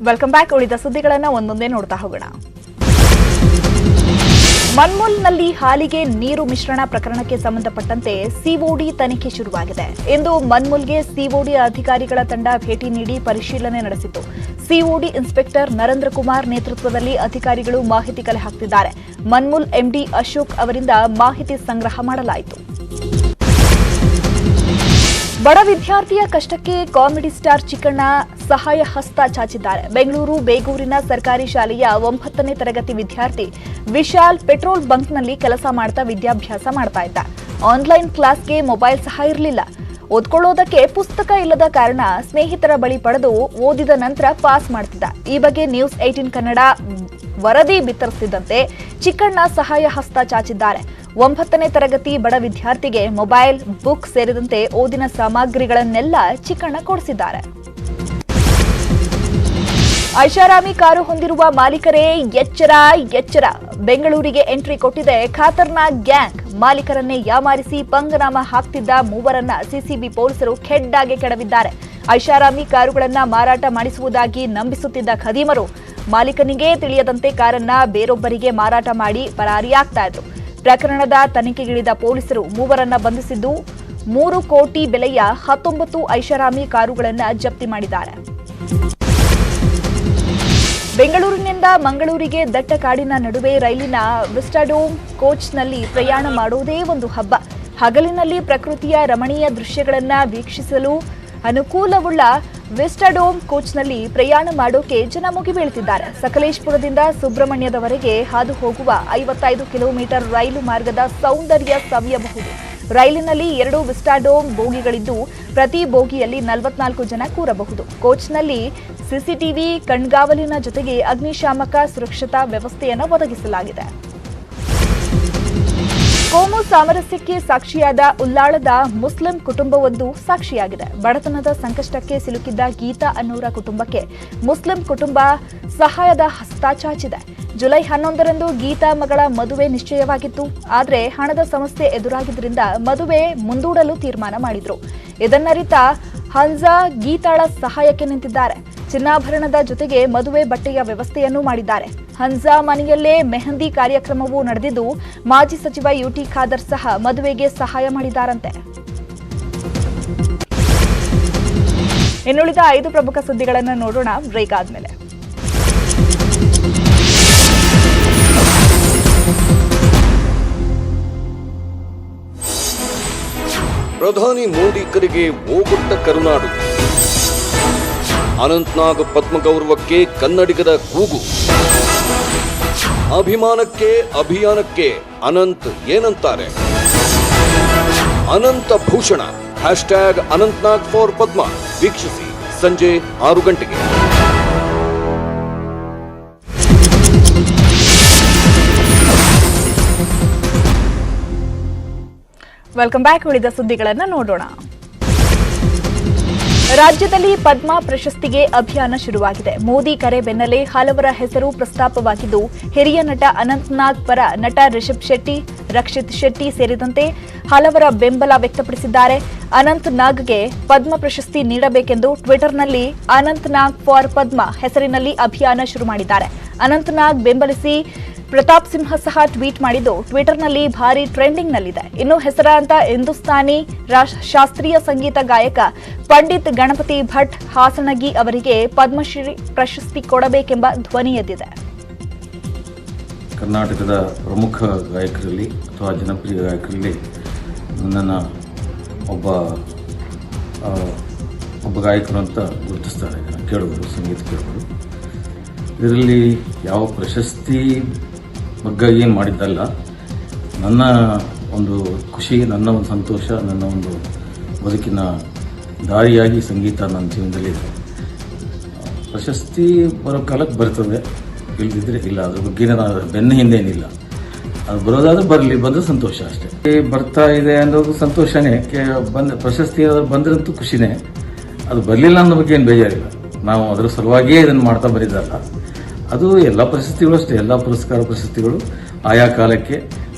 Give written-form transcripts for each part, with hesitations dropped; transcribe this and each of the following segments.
Welcome back. ಉಳಿದ ಸುದ್ದಿಗಳನ್ನು ಒಂದೊಂದೇ ನೋಡ್ತಾ ಹೋಗೋಣ. ಮನ್ಮೂಲ್ನಲ್ಲಿ ಹಾಲಿಗೆ ನೀರು ಮಿಶ್ರಣ ಪ್ರಕರಣಕ್ಕೆ ಸಂಬಂಧಪಟ್ಟಂತೆ ಸಿಒಡಿ ತನಿಖೆ ಶುರುವಾಗಿದೆ. ಇಂದು ಮನ್ಮೂಲ್ಗೆ ಸಿಒಡಿ ಅಧಿಕಾರಿಗಳ ತಂಡ ಭೇಟಿ ನೀಡಿ ಪರಿಶೀಲನೆ ನಡೆಸಿತು. ಸಿಒಡಿ ಇನ್ಸ್ಪೆಕ್ಟರ್ ನರೇಂದ್ರ ಕುಮಾರ್ ನೇತೃತ್ವದಲ್ಲಿ ಅಧಿಕಾರಿಗಳು ಮಾಹಿತಿ ಕಲೆ ಹಾಕುತ್ತಿದ್ದಾರೆ. ಮನ್ಮೂಲ್ ಎಂಡಿ ಅಶೋಕ್ ಅವರಿಂದ ಮಾಹಿತಿ ಸಂಗ್ರಹ ಮಾಡಲಾಯಿತು. ಬಡ ವಿದ್ಯಾರ್ಥಿಯ ಕಷ್ಟಕ್ಕೆ ಕಾಮಿಡಿ ಸ್ಟಾರ್ ಚಿಕ್ಕಣ್ಣ ಸಹಾಯ ಹಸ್ತ ಚಾಚಿದ್ದಾರೆ. ಬೆಂಗಳೂರು ಬೇಗೂರಿನ ಸರ್ಕಾರಿ ಶಾಲೆಯ 9ನೇ ತರಗತಿ ವಿದ್ಯಾರ್ಥಿ ವಿಶಾಲ್ ಪೆಟ್ರೋಲ್ ಬಂಕ್ನಲ್ಲಿ ಕೆಲಸ ಮಾಡ್ತಾ ವಿದ್ಯಾಭ್ಯಾಸ ಮಾಡ್ತಾ ಇದ್ದ. ಆನ್ಲೈನ್ ಕ್ಲಾಸ್ಗೆ ಮೊಬೈಲ್ ಸಹ ಇರಲಿಲ್ಲ. ಓದ್ಕೊಳ್ಳೋದಕ್ಕೆ ಪುಸ್ತಕ ಇಲ್ಲದ ಕಾರಣ ಸ್ನೇಹಿತರ ಬಳಿ ಪಡೆದು ಓದಿದ ನಂತರ ಪಾಸ್ ಮಾಡ್ತಿದ್ದ. ಈ ಬಗ್ಗೆ ನ್ಯೂಸ್ 18 ಕನ್ನಡ ವರದಿ ಬಿತ್ತರಿಸಿದಂತೆ ಚಿಕ್ಕಣ್ಣ ಸಹಾಯ ಹಸ್ತ ಚಾಚಿದ್ದಾರೆ. 9ನೇ ತರಗತಿ ಬಡ ವಿದ್ಯಾರ್ಥಿಗೆ ಮೊಬೈಲ್, ಬುಕ್ ಸೇರಿದಂತೆ ಓದಿನ ಸಾಮಗ್ರಿಗಳನ್ನೆಲ್ಲ ಚಿಕ್ಕಣ್ಣ ಕೊಡಿಸಿದ್ದಾರೆ. ಐಷಾರಾಮಿ ಕಾರು ಹೊಂದಿರುವ ಮಾಲೀಕರೇ ಎಚ್ಚರ ಎಚ್ಚರ. ಬೆಂಗಳೂರಿಗೆ ಎಂಟ್ರಿ ಕೊಟ್ಟಿದೆ ಖತರ್ನಾಕ್ ಗ್ಯಾಂಗ್. ಮಾಲೀಕರನ್ನೇ ಯಾಮಾರಿಸಿ ಪಂಗನಾಮ ಹಾಕ್ತಿದ್ದ ಮೂವರನ್ನ ಸಿಸಿಬಿ ಪೊಲೀಸರು ಖೆಡ್ಡಾಗೆ ಕೆಡವಿದ್ದಾರೆ. ಐಷಾರಾಮಿ ಕಾರುಗಳನ್ನ ಮಾರಾಟ ಮಾಡಿಸುವುದಾಗಿ ನಂಬಿಸುತ್ತಿದ್ದ ಖದೀಮರು ಮಾಲೀಕನಿಗೆ ತಿಳಿಯದಂತೆ ಕಾರನ್ನ ಬೇರೊಬ್ಬರಿಗೆ ಮಾರಾಟ ಮಾಡಿ ಪರಾರಿಯಾಗ್ತಾ ಇದ್ರು. ಪ್ರಕರಣದ ತನಿಖೆಗಿಳಿದ ಪೊಲೀಸರು ಮೂವರನ್ನ ಬಂಧಿಸಿದ್ದು 3 ಕೋಟಿ ಬೆಲೆಯ 19 ಐಷಾರಾಮಿ ಕಾರುಗಳನ್ನು ಜಪ್ತಿ ಮಾಡಿದ್ದಾರೆ. ಬೆಂಗಳೂರಿನಿಂದ ಮಂಗಳೂರಿಗೆ ದಟ್ಟ ಕಾಡಿನ ನಡುವೆ ರೈಲಿನ ವಿಸ್ಟಾಡೋಮ್ ಕೋಚ್ನಲ್ಲಿ ಪ್ರಯಾಣ ಮಾಡುವುದೇ ಒಂದು ಹಬ್ಬ. ಹಗಲಿನಲ್ಲಿ ಪ್ರಕೃತಿಯ ರಮಣೀಯ ದೃಶ್ಯಗಳನ್ನು ವೀಕ್ಷಿಸಲು ಅನುಕೂಲವುಳ್ಳ ವಿಸ್ಟಾಡೋಮ್ ಕೋಚ್ನಲ್ಲಿ ಪ್ರಯಾಣ ಮಾಡೋಕೆ ಜನ ಮುಗಿಬೀಳುತ್ತಿದ್ದಾರೆ. ಸಕಲೇಶಪುರದಿಂದ ಸುಬ್ರಹ್ಮಣ್ಯದವರೆಗೆ ಹಾದು ಹೋಗುವ 55 ಕಿಲೋಮೀಟರ್ ರೈಲು ಮಾರ್ಗದ ಸೌಂದರ್ಯ ಸವಿಯಬಹುದು. ರೈಲಿನಲ್ಲಿ 2 ವಿಸ್ಟಾಡೋಮ್ ಬೋಗಿಗಳಿದ್ದು ಪ್ರತಿ ಬೋಗಿಯಲ್ಲಿ 44 ಜನ ಕೂರಬಹುದು. ಕೋಚ್ನಲ್ಲಿ ಸಿಸಿಟಿವಿ ಕಣ್ಗಾವಲಿನ ಜೊತೆಗೆ ಅಗ್ನಿಶಾಮಕ ಸುರಕ್ಷತಾ ವ್ಯವಸ್ಥೆಯನ್ನು ಒದಗಿಸಲಾಗಿದೆ. ಕೋಮು ಸಾಮರಸ್ಯಕ್ಕೆ ಸಾಕ್ಷಿಯಾದ ಉಲ್ಲಾಳದ ಮುಸ್ಲಿಂ ಕುಟುಂಬವೊಂದು ಸಾಕ್ಷಿಯಾಗಿದೆ. ಬಡತನದ ಸಂಕಷ್ಟಕ್ಕೆ ಸಿಲುಕಿದ್ದ ಗೀತಾ ಅನ್ನೋರ ಕುಟುಂಬಕ್ಕೆ ಮುಸ್ಲಿಂ ಕುಟುಂಬ ಸಹಾಯದ ಹಸ್ತ ಚಾಚಿದೆ. ಜುಲೈ 11ರಂದು ಗೀತಾ ಮಗಳ ಮದುವೆ ನಿಶ್ಚಯವಾಗಿತ್ತು. ಆದರೆ ಹಣದ ಸಮಸ್ಯೆ ಎದುರಾಗಿದ್ದರಿಂದ ಮದುವೆ ಮುಂದೂಡಲು ತೀರ್ಮಾನ ಮಾಡಿದ್ರು. ಇದನ್ನರಿತ ಹನ್ಜಾ ಗೀತಾಳ ಸಹಾಯಕ್ಕೆ ನಿಂತಿದ್ದಾರೆ. ಚಿನ್ನಾಭರಣದ ಜೊತೆಗೆ ಮದುವೆ ಬಟ್ಟೆಯ ವ್ಯವಸ್ಥೆಯನ್ನು ಮಾಡಿದ್ದಾರೆ. ಹನ್ಜಾ ಮನೆಯಲ್ಲೇ ಮೆಹಂದಿ ಕಾರ್ಯಕ್ರಮವೂ ನಡೆದಿದ್ದು ಮಾಜಿ ಸಚಿವ ಯುಟಿ ಖಾದರ್ ಸಹ ಮದುವೆಗೆ ಸಹಾಯ ಮಾಡಿದ್ದಾರಂತೆ. ಇನ್ನುಳಿದ 5 ಪ್ರಮುಖ ಸುದ್ದಿಗಳನ್ನು ನೋಡೋಣ ಬ್ರೇಕ್ ಆದ್ಮೇಲೆ. ಪ್ರಧಾನಿ ಮೋದಿ ಕರೆಗೆ ಓಗೊಟ್ಟ ಕರುನಾಡು. ಅನಂತ್ನಾಗ್ ಪದ್ಮಗೌರವಕ್ಕೆ ಕನ್ನಡಿಗರ ಕೂಗು. ಅಭಿಮಾನಕ್ಕೆ ಅಭಿಯಾನಕ್ಕೆ ಅನಂತ್ ಏನಂತಾರೆ? ಅನಂತ ಭೂಷಣ ಹ್ಯಾಶ್ಟ್ಯಾಗ್ ಅನಂತ್ನಾಗ್ ಫಾರ್ ಪದ್ಮ. ವೀಕ್ಷಿಸಿ ಸಂಜೆ 6 ಗಂಟೆಗೆ. Welcome back. ಉಳಿದ ಸುದ್ದಿಗಳನ್ನು ನೋಡೋಣ. ರಾಜ್ಯದಲ್ಲಿ ಪದ್ಮ ಪ್ರಶಸ್ತಿಗೆ ಅಭಿಯಾನ ಶುರುವಾಗಿದೆ. ಮೋದಿ ಕರೆ ಬೆನ್ನಲ್ಲೇ ಹಲವರ ಹೆಸರು ಪ್ರಸ್ತಾಪವಾಗಿದ್ದು ಹಿರಿಯ ನಟ ಅನಂತ್ನಾಗ್ ಪರ ನಟ ರಿಷಬ್ ಶೆಟ್ಟಿ, ರಕ್ಷಿತ್ ಶೆಟ್ಟಿ ಸೇರಿದಂತೆ ಹಲವರ ಬೆಂಬಲ ವ್ಯಕ್ತಪಡಿಸಿದ್ದಾರೆ. ಅನಂತ್ನಾಗ್ಗೆ ಪದ್ಮ ಪ್ರಶಸ್ತಿ ನೀಡಬೇಕೆಂದು ಟ್ವಿಟರ್ನಲ್ಲಿ ಅನಂತ್ನಾಗ್ ಫಾರ್ ಪದ್ಮ ಹೆಸರಿನಲ್ಲಿ ಅಭಿಯಾನ ಶುರು ಮಾಡಿದ್ದಾರೆ. ಅನಂತ್ನಾಗ್ ಬೆಂಬಲಿಸಿ ಪ್ರತಾಪ್ ಸಿಂಹ ಸಹ ಟ್ವೀಟ್ ಮಾಡಿದ್ದು ಟ್ವಿಟರ್ನಲ್ಲಿ ಭಾರಿ ಟ್ರೆಂಡಿಂಗ್ನಲ್ಲಿದೆ. ಇನ್ನು ಹೆಸರಾಂತ ಹಿಂದೂಸ್ತಾನಿ ಶಾಸ್ತ್ರೀಯ ಸಂಗೀತ ಗಾಯಕ ಪಂಡಿತ್ ಗಣಪತಿ ಭಟ್ ಹಾಸನಗಿ ಅವರಿಗೆ ಪದ್ಮಶ್ರೀ ಪ್ರಶಸ್ತಿ ಕೊಡಬೇಕೆಂಬ ಧ್ವನಿ ಎದ್ದಿದೆ. ಕರ್ನಾಟಕದ ಪ್ರಮುಖ ಗಾಯಕರಲ್ಲಿ ಅಥವಾ ಜನಪ್ರಿಯ ಗಾಯಕರಲ್ಲಿ ನನ್ನನ್ನು ಒಬ್ಬ ಗಾಯಕರು ಅಂತ ಗುರುತಿಸ್ತಾರೆ ಕೇಳುವರು, ಸಂಗೀತ ಕೇಳುವರು. ಇದರಲ್ಲಿ ಯಾವ ಪ್ರಶಸ್ತಿ ಬಗ್ಗೆ ಏನು ಮಾಡಿದ್ದಲ್ಲ, ನನ್ನ ಒಂದು ಖುಷಿ, ನನ್ನ ಒಂದು ಸಂತೋಷ, ನನ್ನ ಒಂದು ಬದುಕಿನ ದಾರಿಯಾಗಿ ಸಂಗೀತ ನನ್ನ ಜೀವನದಲ್ಲಿ ಇದೆ. ಪ್ರಶಸ್ತಿ ಬರೋ ಕಾಲಕ್ಕೆ ಬರ್ತದೆ, ಇಲ್ದಿದ್ರೆ ಇಲ್ಲ. ಅದ್ರ ಬಗ್ಗೆ ನಾನು ಬೆನ್ನ ಹಿಂದೇನಿಲ್ಲ. ಅದು ಬರೋದಾದ್ರೆ ಬರಲಿ, ಬಂದರೆ ಸಂತೋಷ ಅಷ್ಟೇ. ಬರ್ತಾ ಇದೆ ಅನ್ನೋದು ಸಂತೋಷನೇ. ಪ್ರಶಸ್ತಿ ಬಂದ್ರಂತೂ ಖುಷಿನೇ. ಅದು ಬರಲಿಲ್ಲ ಅನ್ನೋ ಬಗ್ಗೆ ಏನು ಬೇಜಾರಿಲ್ಲ. ನಾವು ಅದರ ಸಲುವಾಗಿಯೇ ಇದನ್ನು ಮಾಡ್ತಾ ಬರಿದಲ್ಲ. ಅದು ಎಲ್ಲ ಪ್ರಶಸ್ತಿಗಳು ಅಷ್ಟೇ, ಎಲ್ಲ ಪುರಸ್ಕಾರ ಪ್ರಶಸ್ತಿಗಳು ಆಯಾ ಕಾಲಕ್ಕೆ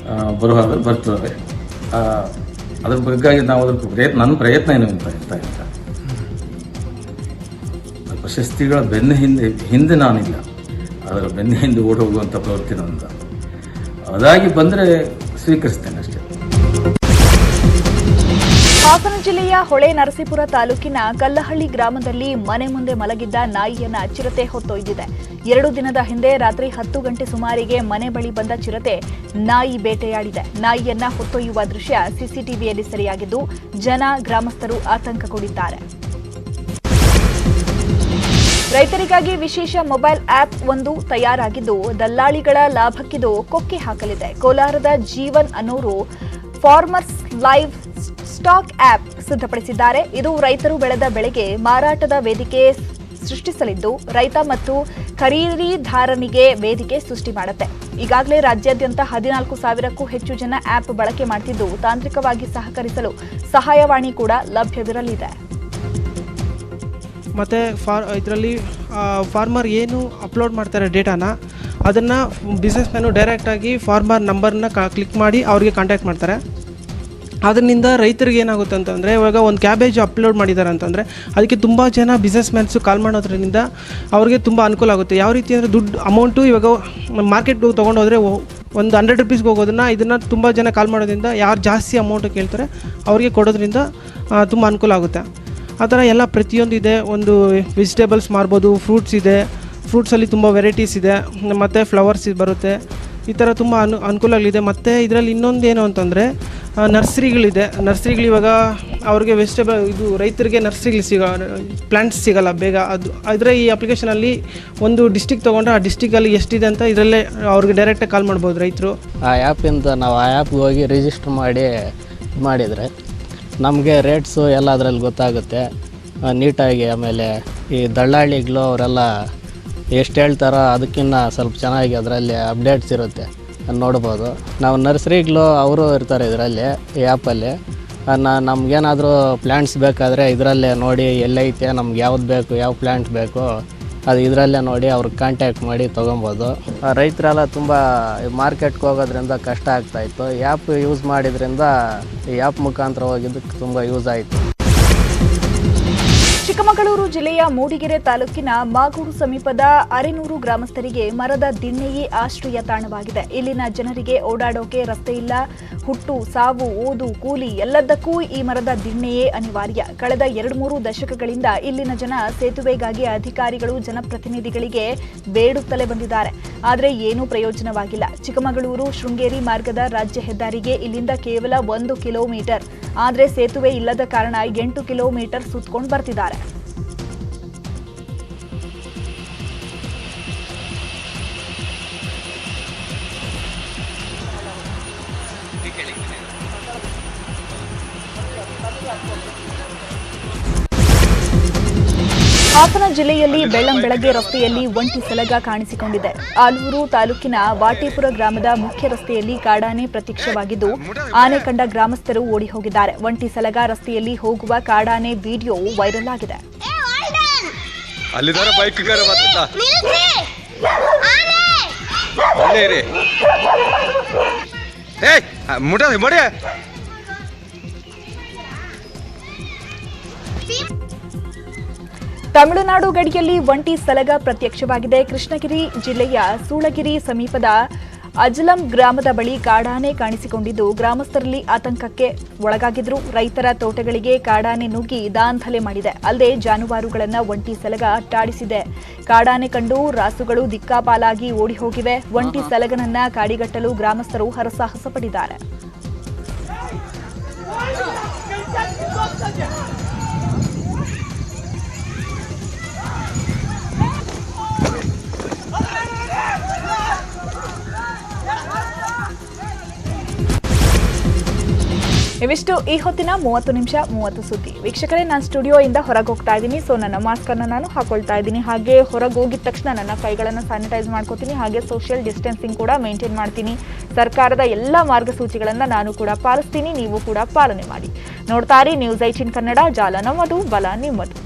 ಬರೋ ಹಾಗೆ ಬರ್ತವೆ. ಅದ್ರ ಬಗ್ಗೆ ನಾವು ನನ್ನ ಪ್ರಯತ್ನ ಏನು ಅಂತ ಇರ್ತಾ ಪ್ರಶಸ್ತಿಗಳ ಹಿಂದೆ ನಾನಿಲ್ಲ, ಅದರ ಹಿಂದೆ ಓಡಿ ಹೋಗುವಂಥ ಪ್ರವೃತ್ತಿ ನನ್ನದು. ಅದಾಗಿ ಬಂದರೆ ಸ್ವೀಕರಿಸ್ತೇನೆ ಅಷ್ಟೇ. ಹಾಸನ ಜಿಲ್ಲೆಯ ಹೊಳೆ ನರಸೀಪುರ ತಾಲೂಕಿನ ಕಲ್ಲಹಳ್ಳಿ ಗ್ರಾಮದಲ್ಲಿ ಮನೆ ಮುಂದೆ ಮಲಗಿದ್ದ ನಾಯಿಯನ್ನ ಚಿರತೆ ಹೊತ್ತೊಯ್ದಿದೆ. 2 ದಿನದ ಹಿಂದೆ ರಾತ್ರಿ 10 ಗಂಟೆ ಸುಮಾರಿಗೆ ಮನೆ ಬಳಿ ಬಂದ ಚಿರತೆ ನಾಯಿ ಬೇಟೆಯಾಡಿದೆ. ನಾಯಿಯನ್ನ ಹೊತ್ತೊಯ್ಯುವ ದೃಶ್ಯ ಸಿಸಿಟಿವಿಯಲ್ಲಿ ಸೆರೆಯಾಗಿದ್ದು ಗ್ರಾಮಸ್ಥರು ಆತಂಕಗೊಂಡಿದ್ದಾರೆ. ರೈತರಿಗಾಗಿ ವಿಶೇಷ ಮೊಬೈಲ್ ಆಪ್ ಒಂದು ತಯಾರಾಗಿದ್ದು ದಲ್ಲಾಳಿಗಳ ಲಾಭಕ್ಕಿದು ಕೊಕ್ಕೆ ಹಾಕಲಿದೆ. ಕೋಲಾರದ ಜೀವನ್ ಅನ್ನೋರು ಫಾರ್ಮರ್ಸ್ ಲೈವ್ ಸ್ಟಾಕ್ ಆಪ್ ಸಿದ್ಧಪಡಿಸಿದ್ದಾರೆ. ಇದು ರೈತರು ಬೆಳೆದ ಬೆಳೆಗೆ ಮಾರಾಟದ ವೇದಿಕೆ ಸೃಷ್ಟಿಸಲಿದ್ದು ರೈತ ಮತ್ತು ಖರೀದಿದಾರನಿಗೆ ವೇದಿಕೆ ಸೃಷ್ಟಿ ಮಾಡುತ್ತೆ. ಈಗಾಗಲೇ ರಾಜ್ಯಾದ್ಯಂತ 14,000ಕ್ಕೂ ಹೆಚ್ಚು ಜನ ಆಪ್ ಬಳಕೆ ಮಾಡುತ್ತಿದ್ದು ತಾಂತ್ರಿಕವಾಗಿ ಸಹಕರಿಸಲು ಸಹಾಯವಾಣಿ ಕೂಡ ಲಭ್ಯವಿರಲಿದೆ. ಮತ್ತು ಇದರಲ್ಲಿ ಫಾರ್ಮರ್ ಏನು ಅಪ್ಲೋಡ್ ಮಾಡ್ತಾರೆ ಡೇಟಾನ, ಅದನ್ನು ಬಿಸ್ನೆಸ್ ಮ್ಯಾನು ಡೈರೆಕ್ಟಾಗಿ ಫಾರ್ಮರ್ ನಂಬರ್ನ ಕ್ಲಿಕ್ ಮಾಡಿ ಅವ್ರಿಗೆ ಕಾಂಟ್ಯಾಕ್ಟ್ ಮಾಡ್ತಾರೆ. ಅದರಿಂದ ರೈತರಿಗೆ ಏನಾಗುತ್ತೆ ಅಂತಂದರೆ, ಇವಾಗ ಒಂದು ಕ್ಯಾಬೇಜ್ ಅಪ್ಲೋಡ್ ಮಾಡಿದ್ದಾರೆ ಅಂತಂದರೆ ಅದಕ್ಕೆ ತುಂಬ ಜನ ಬಿಸ್ನೆಸ್ ಮ್ಯಾನ್ಸು ಕಾಲ್ ಮಾಡೋದ್ರಿಂದ ಅವ್ರಿಗೆ ತುಂಬ ಅನುಕೂಲ ಆಗುತ್ತೆ. ಯಾವ ರೀತಿ ಅಂದರೆ ದುಡ್ಡು ಅಮೌಂಟು ಇವಾಗ ಮಾರ್ಕೆಟ್ಗೆ ತೊಗೊಂಡೋದ್ರೆ ಒಂದು 100 ರೂಪೀಸ್ಗೆ ಹೋಗೋದನ್ನು ಇದನ್ನು ತುಂಬ ಜನ ಕಾಲ್ ಮಾಡೋದ್ರಿಂದ ಯಾರು ಜಾಸ್ತಿ ಅಮೌಂಟು ಕೇಳ್ತಾರೆ ಅವ್ರಿಗೆ ಕೊಡೋದ್ರಿಂದ ತುಂಬ ಅನುಕೂಲ ಆಗುತ್ತೆ. ಆ ಥರ ಎಲ್ಲ ಪ್ರತಿಯೊಂದು ಇದೆ. ಒಂದು ವೆಜಿಟೇಬಲ್ಸ್ ಮಾರ್ಬೋದು, ಫ್ರೂಟ್ಸ್ ಇದೆ, ಫ್ರೂಟ್ಸಲ್ಲಿ ತುಂಬ ವೆರೈಟೀಸ್ ಇದೆ, ಮತ್ತು ಫ್ಲವರ್ಸ್ ಬರುತ್ತೆ. ಈ ಥರ ತುಂಬ ಅನುಕೂಲಗಳಿದೆ. ಮತ್ತು ಇದರಲ್ಲಿ ಇನ್ನೊಂದು ಏನು ಅಂತಂದರೆ ನರ್ಸರಿಗಳಿದೆ. ನರ್ಸರಿಗಳು ಇವಾಗ ಅವ್ರಿಗೆ ಇದು ರೈತರಿಗೆ ನರ್ಸರಿಗಳು ಪ್ಲ್ಯಾಂಟ್ಸ್ ಸಿಗೋಲ್ಲ ಬೇಗ. ಆದರೆ ಈ ಅಪ್ಲಿಕೇಶನಲ್ಲಿ ಒಂದು ಡಿಸ್ಟಿಕ್ ತೊಗೊಂಡ್ರೆ ಆ ಡಿಸ್ಟಿಕಲ್ಲಿ ಎಷ್ಟಿದೆ ಅಂತ ಇದರಲ್ಲೇ ಅವ್ರಿಗೆ ಡೈರೆಕ್ಟಾಗಿ ಕಾಲ್ ಮಾಡ್ಬೋದು ರೈತರು. ಆ ಆ್ಯಪಿಂದ ನಾವು ಆ ಆ್ಯಪ್ಗೆ ಹೋಗಿ ರಿಜಿಸ್ಟರ್ ಮಾಡಿದರೆ ನಮಗೆ ರೇಟ್ಸು ಎಲ್ಲ ಅದರಲ್ಲಿ ಗೊತ್ತಾಗುತ್ತೆ ನೀಟಾಗಿ. ಆಮೇಲೆ ಈ ದಳ್ಳಾಳಿಗಳು ಅವರೆಲ್ಲ ಎಷ್ಟು ಹೇಳ್ತಾರೋ ಅದಕ್ಕಿಂತ ಸ್ವಲ್ಪ ಚೆನ್ನಾಗಿ ಅದರಲ್ಲಿ ಅಪ್ಡೇಟ್ಸ್ ಇರುತ್ತೆ, ನೋಡ್ಬೋದು. ನಾವು ನರ್ಸರಿಗಳು ಅವರು ಇರ್ತಾರೆ ಇದರಲ್ಲಿ, ಈ ಆ್ಯಪಲ್ಲಿ. ನಮಗೇನಾದರೂ ಪ್ಲ್ಯಾಂಟ್ಸ್ ಬೇಕಾದರೆ ಇದರಲ್ಲೇ ನೋಡಿ ಎಲ್ಲೈತೆ, ನಮ್ಗೆ ಯಾವ್ದು ಬೇಕು, ಯಾವ ಪ್ಲ್ಯಾಂಟ್ ಬೇಕು ಅದು ಇದರಲ್ಲೇ ನೋಡಿ ಅವ್ರಿಗೆ ಕಾಂಟ್ಯಾಕ್ಟ್ ಮಾಡಿ ತೊಗೊಬೋದು. ರೈತರೆಲ್ಲ ತುಂಬ ಮಾರ್ಕೆಟ್ಗೆ ಹೋಗೋದ್ರಿಂದ ಕಷ್ಟ ಆಗ್ತಾಯಿತ್ತು. ಈ ಆ್ಯಪ್ ಯೂಸ್ ಮಾಡಿದ್ರಿಂದ ಈ ಆ್ಯಪ್ ಮುಖಾಂತರ ಹೋಗಿದ್ದಕ್ಕೆ ತುಂಬ ಯೂಸ್ ಆಯಿತು. ಚಿಕ್ಕಮಗಳೂರು ಜಿಲ್ಲೆಯ ಮೂಡಿಗೆರೆ ತಾಲೂಕಿನ ಮಾಗೂಡು ಸಮೀಪದ ಅರೆನೂರು ಗ್ರಾಮಸ್ಥರಿಗೆ ಮರದ ದಿಣ್ಣೆಯೇ ಆಶ್ರಯ ತಾಣವಾಗಿದೆ. ಇಲ್ಲಿನ ಜನರಿಗೆ ಓಡಾಡೋಕೆ ರಸ್ತೆ ಇಲ್ಲ. ಹುಟ್ಟು, ಸಾವು, ಓದು, ಕೂಲಿ ಎಲ್ಲದಕ್ಕೂ ಈ ಮರದ ದಿಣ್ಣೆಯೇ ಅನಿವಾರ್ಯ. ಕಳೆದ 2-3 ದಶಕಗಳಿಂದ ಇಲ್ಲಿನ ಜನ ಸೇತುವೆಗಾಗಿ ಅಧಿಕಾರಿಗಳು ಜನಪ್ರತಿನಿಧಿಗಳಿಗೆ ಬೇಡುತ್ತಲೇ ಬಂದಿದ್ದಾರೆ. ಆದರೆ ಏನೂ ಪ್ರಯೋಜನವಾಗಿಲ್ಲ. ಚಿಕ್ಕಮಗಳೂರು ಶೃಂಗೇರಿ ಮಾರ್ಗದ ರಾಜ್ಯ ಹೆದ್ದಾರಿಗೆ ಇಲ್ಲಿಂದ ಕೇವಲ 1 ಕಿಲೋಮೀಟರ್. ಆದರೆ ಸೇತುವೆ ಇಲ್ಲದ ಕಾರಣ 8 ಕಿಲೋಮೀಟರ್ ಸುತ್ತಕೊಂಡು ಬರ್ತಿದ್ದಾರೆ. ಹಾಸನ ಜಿಲ್ಲೆಯಲ್ಲಿ ಬೆಳ್ಳಂಬೆಳಗ್ಗೆ ರಸ್ತೆಯಲ್ಲಿ ಒಂಟಿ ಸಲಗ ಕಾಣಿಸಿಕೊಂಡಿದೆ. ಆಲೂರು ತಾಲೂಕಿನ ವಾಟೇಪುರ ಗ್ರಾಮದ ಮುಖ್ಯ ರಸ್ತೆಯಲ್ಲಿ ಕಾಡಾನೆ ಪ್ರತ್ಯಕ್ಷವಾಗಿದ್ದು ಆನೆ ಕಂಡ ಗ್ರಾಮಸ್ಥರು ಓಡಿ ಹೋಗಿದ್ದಾರೆ. ಒಂಟಿ ಸಲಗ ರಸ್ತೆಯಲ್ಲಿ ಹೋಗುವ ಕಾಡಾನೆ ವಿಡಿಯೋ ವೈರಲ್ ಆಗಿದೆ. ತಮಿಳುನಾಡು ಗಡಿಯಲ್ಲಿ ಒಂಟಿ ಸಲಗ ಪ್ರತ್ಯಕ್ಷವಾಗಿದೆ. ಕೃಷ್ಣಗಿರಿ ಜಿಲ್ಲೆಯ ಸೂಳಗಿರಿ ಸಮೀಪದ ಅಜಲಂ ಗ್ರಾಮದ ಬಳಿ ಕಾಡಾನೆ ಕಾಣಿಸಿಕೊಂಡಿದ್ದು ಗ್ರಾಮಸ್ಥರಲ್ಲಿ ಆತಂಕಕ್ಕೆ ಒಳಗಾಗಿದ್ರು. ರೈತರ ತೋಟಗಳಿಗೆ ಕಾಡಾನೆ ನುಗ್ಗಿ ದಾಂಧಲೆ ಮಾಡಿದೆ. ಅಲ್ಲದೆ ಜಾನುವಾರುಗಳನ್ನು ಒಂಟಿ ಸಲಗ ಅಟ್ಟಾಡಿಸಿದೆ. ಕಾಡಾನೆ ಕಂಡು ರಾಸುಗಳು ದಿಕ್ಕಾಪಾಲಾಗಿ ಓಡಿ ಹೋಗಿವೆ. ಒಂಟಿ ಸಲಗನನ್ನ ಕಾಡಿಗಟ್ಟಲು ಗ್ರಾಮಸ್ಥರು ಹರಸಾಹಸ ಪಟ್ಟಿದ್ದಾರೆ. ಇವಿಷ್ಟು ಈ ಹೊತ್ತಿನ 30 ನಿಮಿಷ 30 ಸುದ್ದಿ. ವೀಕ್ಷಕರೇ, ನಾನು ಸ್ಟುಡಿಯೋಯಿಂದ ಹೊರಗೆ ಹೋಗ್ತಾ ಇದ್ದೀನಿ. ಸೊ ನನ್ನ ಮಾಸ್ಕನ್ನು ನಾನು ಹಾಕೊಳ್ತಾ ಇದ್ದೀನಿ. ಹಾಗೆ ಹೊರಗೆ ಹೋಗಿದ ತಕ್ಷಣ ನನ್ನ ಕೈಗಳನ್ನು ಸ್ಯಾನಿಟೈಸ್ ಮಾಡ್ಕೋತೀನಿ. ಹಾಗೆ ಸೋಷಿಯಲ್ ಡಿಸ್ಟೆನ್ಸಿಂಗ್ ಕೂಡ ಮೇಂಟೈನ್ ಮಾಡ್ತೀನಿ. ಸರ್ಕಾರದ ಎಲ್ಲ ಮಾರ್ಗಸೂಚಿಗಳನ್ನು ನಾನು ಕೂಡ ಪಾಲಿಸ್ತೀನಿ. ನೀವು ಕೂಡ ಪಾಲನೆ ಮಾಡಿ. ನೋಡ್ತಾ ಇರಿ ನ್ಯೂಸ್ 18 ಕನ್ನಡ. ಜಾಲ ನಮ್ಮದು, ಬಲ ನಿಮ್ಮದು.